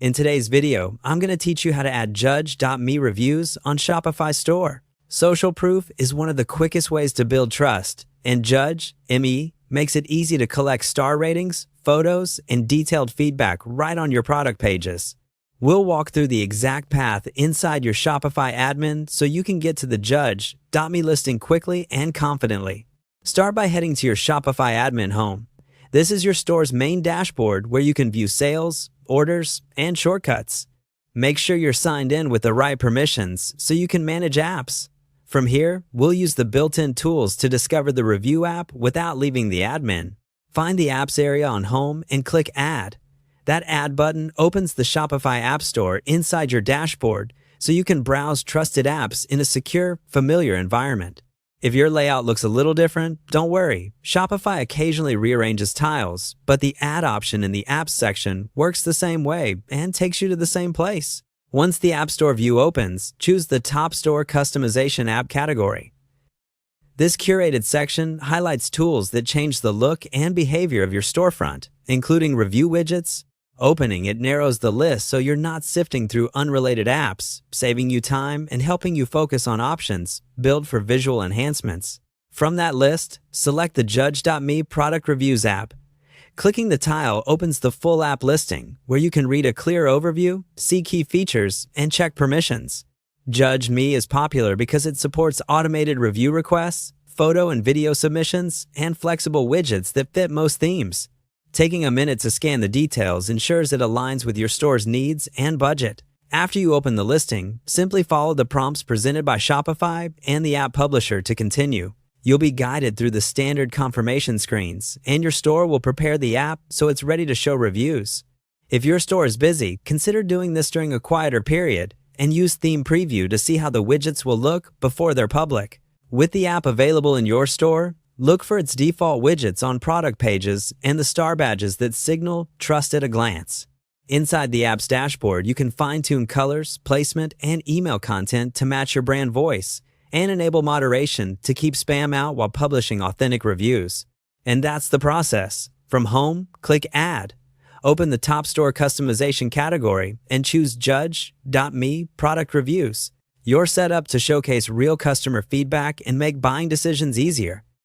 In today's video, I'm going to teach you how to add judge.me reviews on Shopify Store. Social proof is one of the quickest ways to build trust, and judge.me makes it easy to collect star ratings, photos, and detailed feedback right on your product pages. We'll walk through the exact path inside your Shopify admin so you can get to the judge.me listing quickly and confidently. Start by heading to your Shopify admin home. This is your store's main dashboard where you can view sales, orders, and shortcuts. Make sure you're signed in with the right permissions so you can manage apps. From here, we'll use the built-in tools to discover the review app without leaving the admin. Find the apps area on Home and click Add. That Add button opens the Shopify App Store inside your dashboard so you can browse trusted apps in a secure, familiar environment. If your layout looks a little different, don't worry. Shopify occasionally rearranges tiles, but the Add option in the Apps section works the same way and takes you to the same place. Once the App Store view opens, choose the Top Store Customization app category. This curated section highlights tools that change the look and behavior of your storefront, including review widgets. Opening it narrows the list so you're not sifting through unrelated apps, saving you time and helping you focus on options built for visual enhancements. From that list, select the judge.me product reviews app. Clicking the tile opens the full app listing, where you can read a clear overview, see key features, and check permissions. Judge.me is popular because it supports automated review requests, photo and video submissions, and flexible widgets that fit most themes. Taking a minute to scan the details ensures it aligns with your store's needs and budget. After you open the listing, simply follow the prompts presented by Shopify and the app publisher to continue. You'll be guided through the standard confirmation screens, and your store will prepare the app so it's ready to show reviews. If your store is busy, consider doing this during a quieter period, and use Theme Preview to see how the widgets will look before they're public. With the app available in your store, look for its default widgets on product pages and the star badges that signal trust at a glance. Inside the app's dashboard, you can fine-tune colors, placement, and email content to match your brand voice, and enable moderation to keep spam out while publishing authentic reviews. And that's the process. From Home, click Add. Open the Top Store Customization category and choose judge.me product reviews. You're set up to showcase real customer feedback and make buying decisions easier.